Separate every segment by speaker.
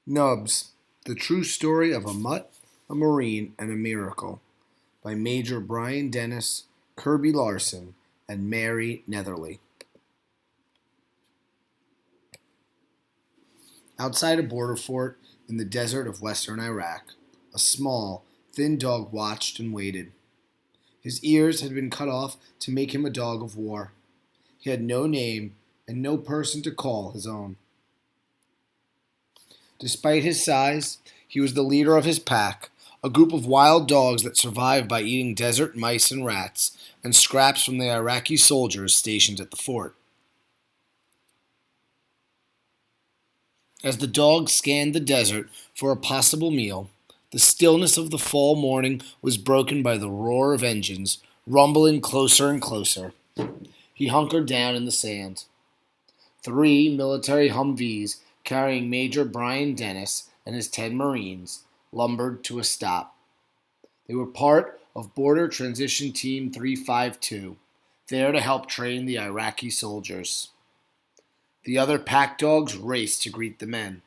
Speaker 1: Nubs, The True Story of a Mutt, a Marine, and a Miracle by Major Brian Dennis, Kirby Larson, and Mary Netherly. Outside a border fort in the desert of western Iraq, a small, thin dog watched and waited. His ears had been cut off to make him a dog of war. He had no name and no person to call his own. Despite his size, he was the leader of his pack, a group of wild dogs that survived by eating desert mice and rats and scraps from the Iraqi soldiers stationed at the fort. As the dogs scanned the desert for a possible meal, the stillness of the fall morning was broken by the roar of engines, rumbling closer and closer. He hunkered down in the sand. 3 military Humvees carrying Major Brian Dennis and his 10 Marines lumbered to a stop. They were part of Border Transition Team 352, there to help train the Iraqi soldiers. The other pack dogs raced to greet the men.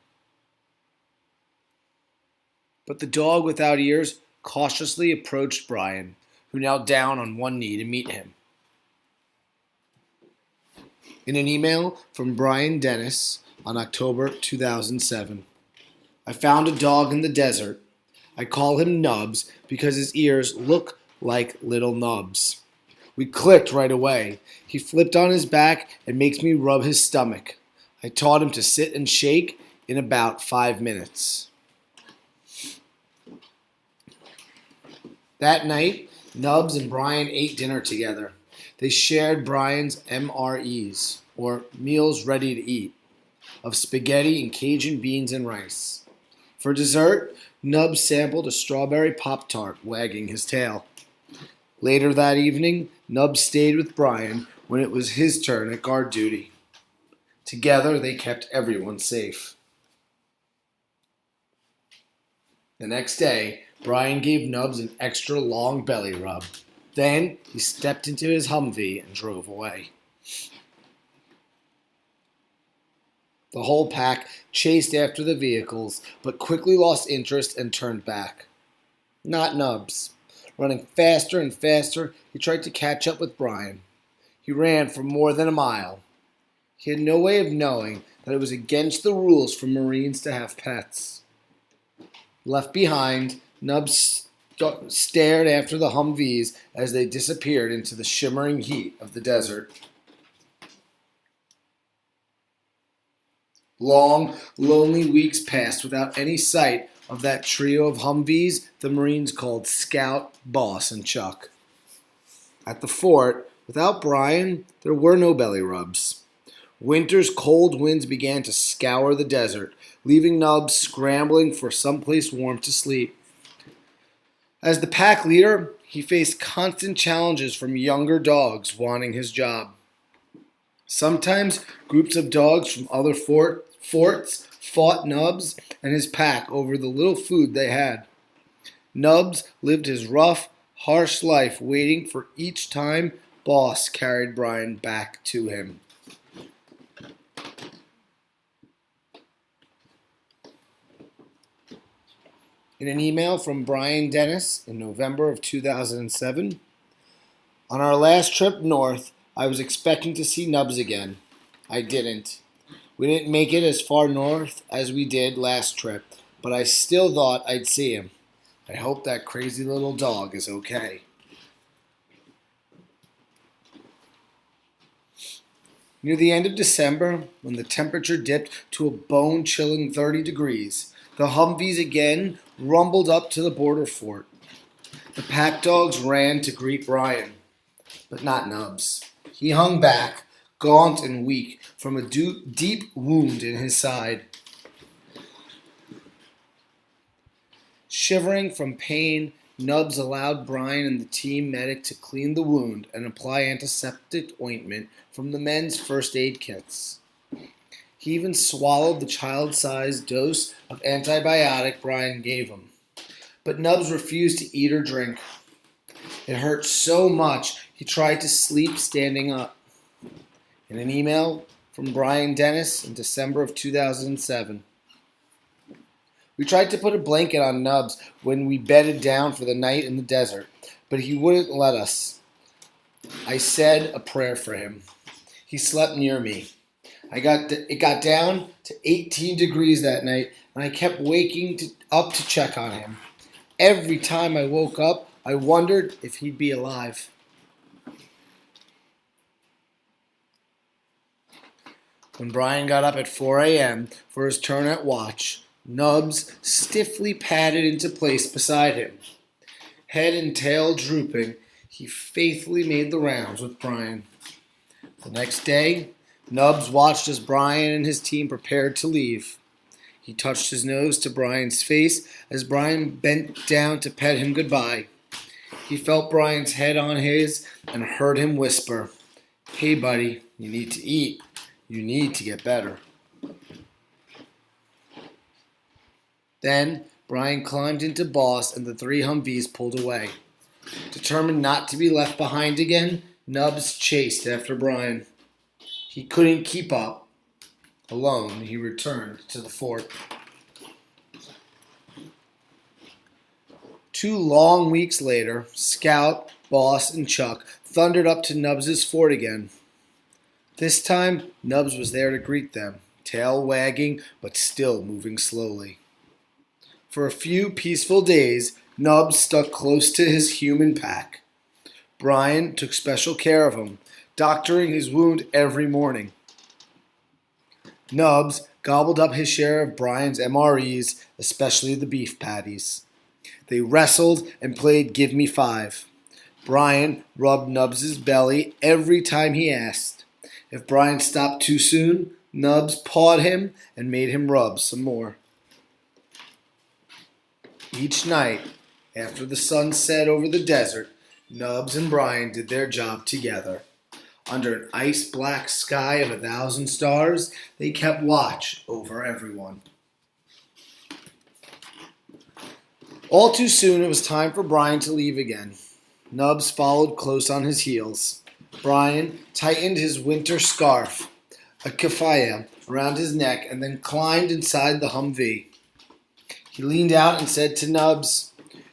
Speaker 1: But the dog without ears cautiously approached Brian, who knelt down on one knee to meet him. In an email from Brian Dennis on October 2007, I found a dog in the desert. I call him Nubs because his ears look like little nubs. We clicked right away. He flipped on his back and makes me rub his stomach. I taught him to sit and shake in about 5 minutes. That night, Nubs and Brian ate dinner together. They shared Brian's MREs, or meals ready to eat, of spaghetti and Cajun beans and rice. For dessert, Nubs sampled a strawberry Pop-Tart, wagging his tail. Later that evening, Nubs stayed with Brian when it was his turn at guard duty. Together, they kept everyone safe. The next day, Brian gave Nubs an extra long belly rub. Then, he stepped into his Humvee and drove away. The whole pack chased after the vehicles, but quickly lost interest and turned back. Not Nubs. Running faster and faster, he tried to catch up with Brian. He ran for more than a mile. He had no way of knowing that it was against the rules for Marines to have pets. Left behind, Nubs stared after the Humvees as they disappeared into the shimmering heat of the desert. Long, lonely weeks passed without any sight of that trio of Humvees the Marines called Scout, Boss, and Chuck. At the fort, without Brian, there were no belly rubs. Winter's cold winds began to scour the desert, leaving Nubs scrambling for someplace warm to sleep. As the pack leader, he faced constant challenges from younger dogs wanting his job. Sometimes groups of dogs from other forts fought Nubs and his pack over the little food they had. Nubs lived his rough, harsh life waiting for each time Boss carried Brian back to him. In an email from Brian Dennis in November of 2007, on our last trip north, I was expecting to see Nubs again. I didn't. We didn't make it as far north as we did last trip, but I still thought I'd see him. I hope that crazy little dog is okay. Near the end of December, when the temperature dipped to a bone-chilling 30 degrees, the Humvees again rumbled up to the border fort. The pack dogs ran to greet Brian, but not Nubs. He hung back, gaunt and weak, from a deep wound in his side. Shivering from pain, Nubs allowed Brian and the team medic to clean the wound and apply antiseptic ointment from the men's first aid kits. He even swallowed the child-sized dose of antibiotic Brian gave him. But Nubs refused to eat or drink. It hurt so much he tried to sleep standing up. In an email from Brian Dennis in December of 2007, We tried to put a blanket on Nubs when we bedded down for the night in the desert, but he wouldn't let us. I said a prayer for him. He slept near me. It got down to 18 degrees that night, and I kept up to check on him. Every time I woke up, I wondered if he'd be alive. When Brian got up at 4 a.m. for his turn at watch, Nubs stiffly padded into place beside him. Head and tail drooping, he faithfully made the rounds with Brian. The next day, Nubs watched as Brian and his team prepared to leave. He touched his nose to Brian's face as Brian bent down to pet him goodbye. He felt Brian's head on his and heard him whisper, "Hey buddy, you need to eat. You need to get better." Then Brian climbed into Boss and the three Humvees pulled away. Determined not to be left behind again, Nubs chased after Brian. He couldn't keep up. Alone, he returned to the fort. 2 long weeks later, Scout, Boss, and Chuck thundered up to Nubs' fort again. This time, Nubs was there to greet them, tail wagging but still moving slowly. For a few peaceful days, Nubs stuck close to his human pack. Brian took special care of him, doctoring his wound every morning. Nubs gobbled up his share of Brian's MREs, especially the beef patties. They wrestled and played Give Me Five. Brian rubbed Nubs' belly every time he asked. If Brian stopped too soon, Nubs pawed him and made him rub some more. Each night, after the sun set over the desert, Nubs and Brian did their job together. Under an ice-black sky of 1,000 stars, they kept watch over everyone. All too soon, it was time for Brian to leave again. Nubs followed close on his heels. Brian tightened his winter scarf, a keffiyeh, around his neck and then climbed inside the Humvee. He leaned out and said to Nubs,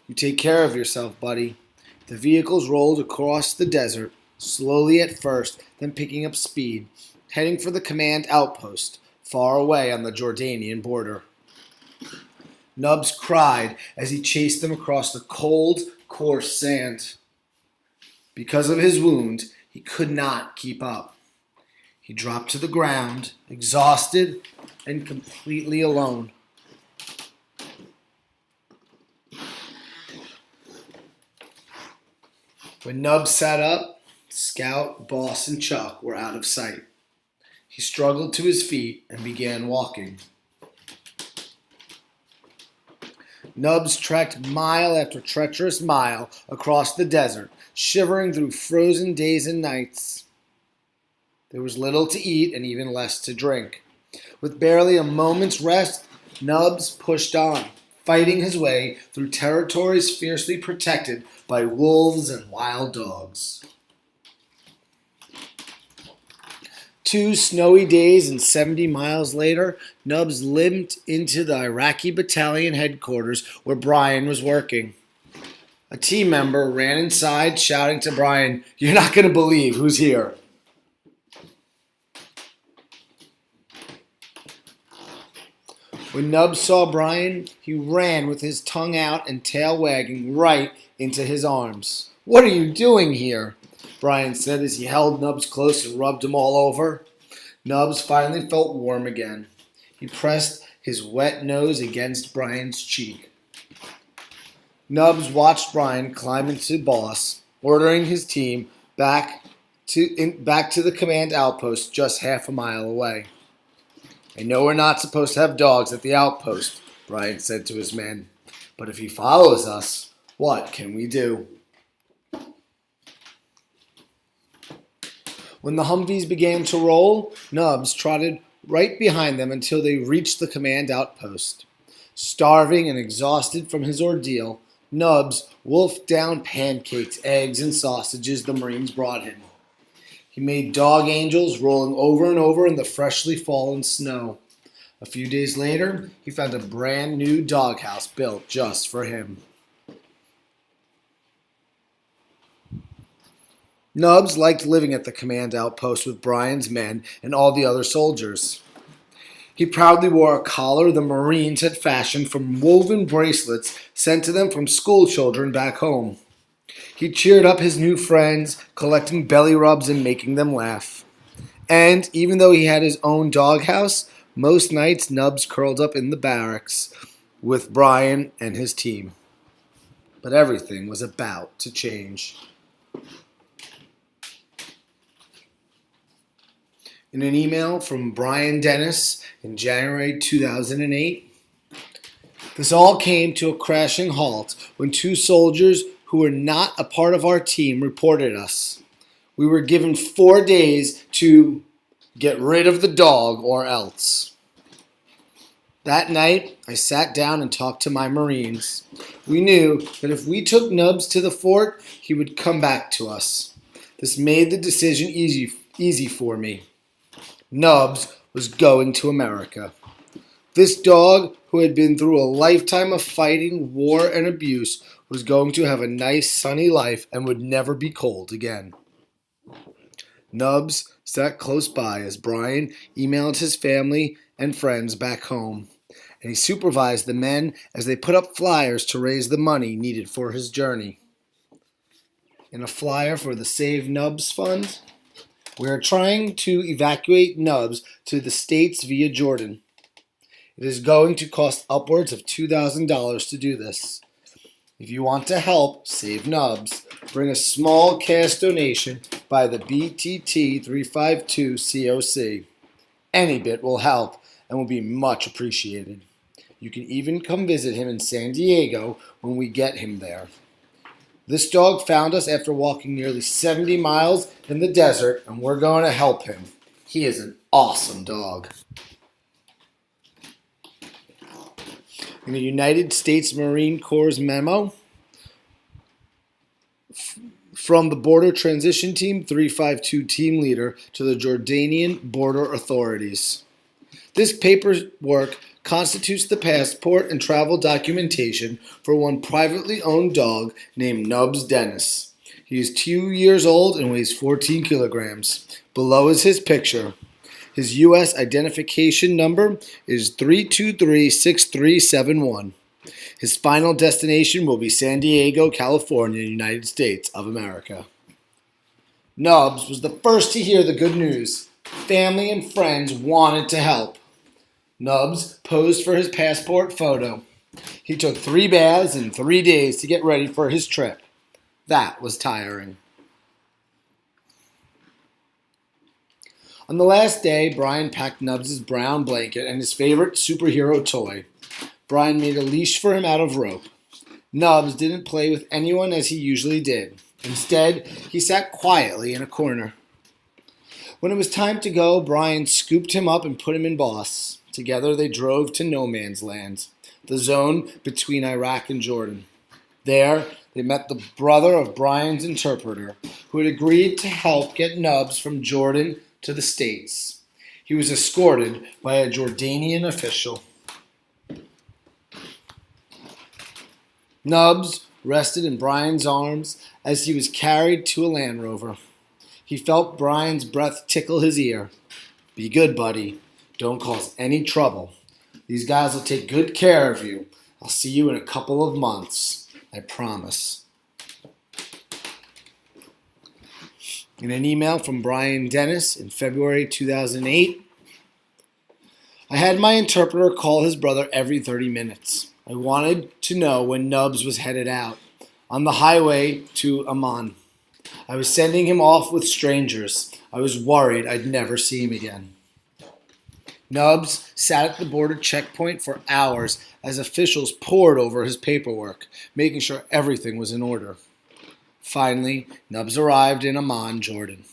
Speaker 1: "You take care of yourself, buddy." The vehicles rolled across the desert, slowly at first, then picking up speed, heading for the command outpost, far away on the Jordanian border. Nubs cried as he chased them across the cold, coarse sand. Because of his wound, he could not keep up. He dropped to the ground, exhausted and completely alone. When Nubs sat up, Scout, Boss, and Chuck were out of sight. He struggled to his feet and began walking. Nubs trekked mile after treacherous mile across the desert, shivering through frozen days and nights. There was little to eat and even less to drink. With barely a moment's rest, Nubs pushed on, fighting his way through territories fiercely protected by wolves and wild dogs. 2 snowy days and 70 miles later, Nubs limped into the Iraqi battalion headquarters where Brian was working. A team member ran inside shouting to Brian, "You're not going to believe who's here." When Nubs saw Brian, he ran with his tongue out and tail wagging right into his arms. "What are you doing here?" Brian said as he held Nubs close and rubbed him all over. Nubs finally felt warm again. He pressed his wet nose against Brian's cheek. Nubs watched Brian climb into Boss, ordering his team back to the command outpost just half a mile away. "I know we're not supposed to have dogs at the outpost," Brian said to his men, "but if he follows us, what can we do?" When the Humvees began to roll, Nubs trotted right behind them until they reached the command outpost. Starving and exhausted from his ordeal, Nubs wolfed down pancakes, eggs, and sausages the Marines brought him. He made dog angels rolling over and over in the freshly fallen snow. A few days later, he found a brand new doghouse built just for him. Nubs liked living at the command outpost with Brian's men and all the other soldiers. He proudly wore a collar the Marines had fashioned from woven bracelets sent to them from school children back home. He cheered up his new friends, collecting belly rubs and making them laugh. And even though he had his own doghouse, most nights Nubs curled up in the barracks with Brian and his team. But everything was about to change. In an email from Brian Dennis in January 2008, this all came to a crashing halt when two soldiers who were not a part of our team reported us. We were given 4 days to get rid of the dog or else. That night, I sat down and talked to my Marines. We knew that if we took Nubs to the fort, he would come back to us. This made the decision easy for me. Nubs was going to America. This dog, who had been through a lifetime of fighting, war, and abuse, was going to have a nice, sunny life and would never be cold again. Nubs sat close by as Brian emailed his family and friends back home, and he supervised the men as they put up flyers to raise the money needed for his journey. In a flyer for the Save Nubs Fund, we are trying to evacuate Nubs to the States via Jordan. It is going to cost upwards of $2,000 to do this. If you want to help save Nubs, bring a small cash donation by the BTT 352 COC. Any bit will help and will be much appreciated. You can even come visit him in San Diego when we get him there. This dog found us after walking nearly 70 miles in the desert, and we're going to help him. He is an awesome dog. In a United States Marine Corps memo from the Border Transition Team 352 team leader to the Jordanian border authorities. This paperwork constitutes the passport and travel documentation for one privately owned dog named Nubs Dennis. He is 2 years old and weighs 14 kilograms. Below is his picture. His U.S. identification number is 3236371. His final destination will be San Diego, California, United States of America. Nubs was the first to hear the good news. Family and friends wanted to help. Nubs posed for his passport photo. He took 3 baths in 3 days to get ready for his trip. That was tiring. On the last day, Brian packed Nubs' brown blanket and his favorite superhero toy. Brian made a leash for him out of rope. Nubs didn't play with anyone as he usually did. Instead, he sat quietly in a corner. When it was time to go, Brian scooped him up and put him in Boss. Together they drove to no man's land, the zone between Iraq and Jordan. There, they met the brother of Brian's interpreter, who had agreed to help get Nubs from Jordan to the States. He was escorted by a Jordanian official. Nubs rested in Brian's arms as he was carried to a Land Rover. He felt Brian's breath tickle his ear. "Be good, buddy. Don't cause any trouble. These guys will take good care of you. I'll see you in a couple of months. I promise." In an email from Brian Dennis in February 2008, I had my interpreter call his brother every 30 minutes. I wanted to know when Nubs was headed out, on the highway to Amman. I was sending him off with strangers. I was worried I'd never see him again. Nubs sat at the border checkpoint for hours as officials pored over his paperwork, making sure everything was in order. Finally, Nubs arrived in Amman, Jordan.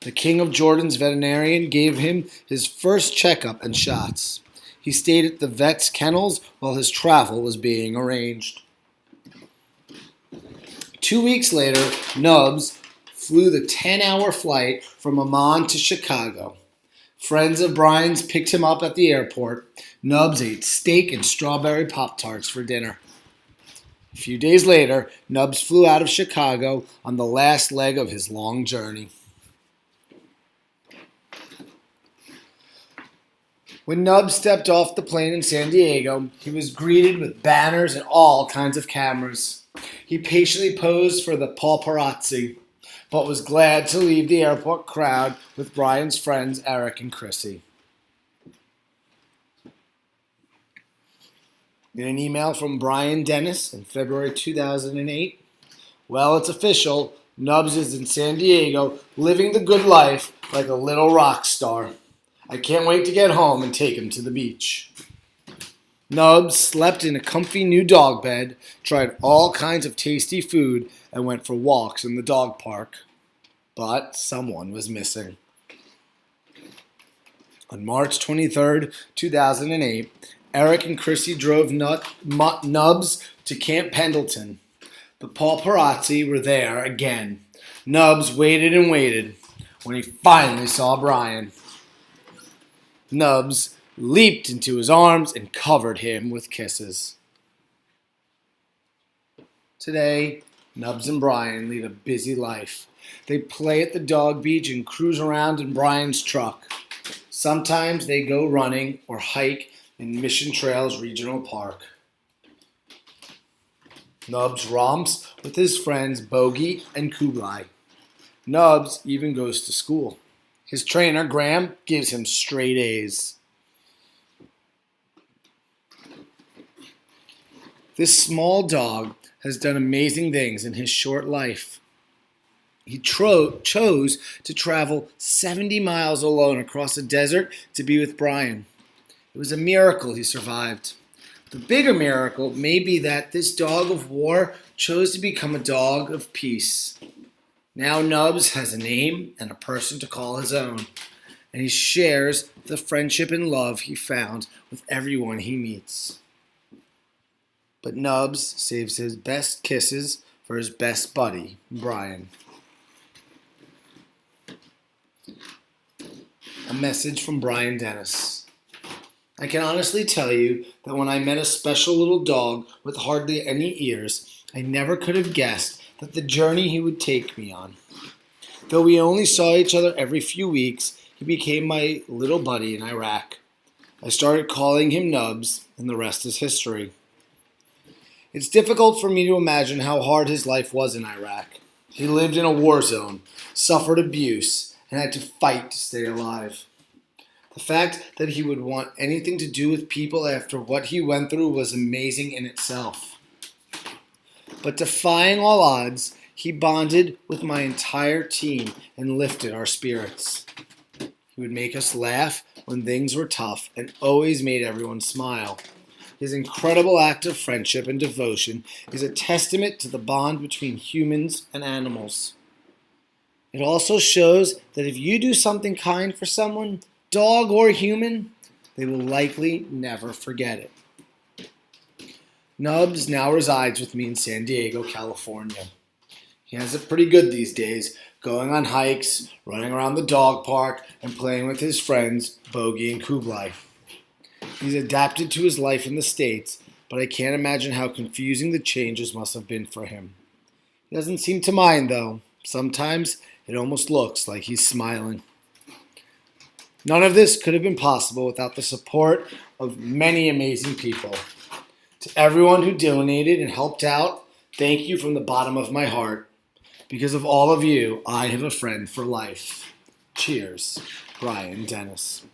Speaker 1: The king of Jordan's veterinarian gave him his first checkup and shots. He stayed at the vet's kennels while his travel was being arranged. 2 weeks later, Nubs flew the 10-hour flight from Amman to Chicago. Friends of Brian's picked him up at the airport. Nubs ate steak and strawberry Pop-Tarts for dinner. A few days later, Nubs flew out of Chicago on the last leg of his long journey. When Nubs stepped off the plane in San Diego, he was greeted with banners and all kinds of cameras. He patiently posed for the paparazzi, but was glad to leave the airport crowd with Brian's friends Eric and Chrissy. In an email from Brian Dennis in February 2008, well, it's official, Nubs is in San Diego living the good life like a little rock star. I can't wait to get home and take him to the beach. Nubs slept in a comfy new dog bed, tried all kinds of tasty food, and went for walks in the dog park. But someone was missing. On March 23rd, 2008, Eric and Chrissy drove Nubs to Camp Pendleton. The paparazzi were there again. Nubs waited and waited when he finally saw Brian. Nubs leaped into his arms and covered him with kisses. Today, Nubs and Brian lead a busy life. They play at the dog beach and cruise around in Brian's truck. Sometimes they go running or hike in Mission Trails Regional Park. Nubs romps with his friends Bogey and Kublai. Nubs even goes to school. His trainer, Graham, gives him straight A's. This small dog has done amazing things in his short life. He chose to travel 70 miles alone across the desert to be with Brian. It was a miracle he survived. The bigger miracle may be that this dog of war chose to become a dog of peace. Now Nubs has a name and a person to call his own, and he shares the friendship and love he found with everyone he meets. But Nubs saves his best kisses for his best buddy, Brian. A message from Brian Dennis. I can honestly tell you that when I met a special little dog with hardly any ears, I never could have guessed that the journey he would take me on. Though we only saw each other every few weeks, he became my little buddy in Iraq. I started calling him Nubs, and the rest is history. It's difficult for me to imagine how hard his life was in Iraq. He lived in a war zone, suffered abuse, and had to fight to stay alive. The fact that he would want anything to do with people after what he went through was amazing in itself. But defying all odds, he bonded with my entire team and lifted our spirits. He would make us laugh when things were tough and always made everyone smile. His incredible act of friendship and devotion is a testament to the bond between humans and animals. It also shows that if you do something kind for someone, dog or human, they will likely never forget it. Nubs now resides with me in San Diego, California. He has it pretty good these days, going on hikes, running around the dog park, and playing with his friends, Bogey and Kublai. He's adapted to his life in the States, but I can't imagine how confusing the changes must have been for him. He doesn't seem to mind, though. Sometimes it almost looks like he's smiling. None of this could have been possible without the support of many amazing people. To everyone who donated and helped out, thank you from the bottom of my heart. Because of all of you, I have a friend for life. Cheers, Brian Dennis.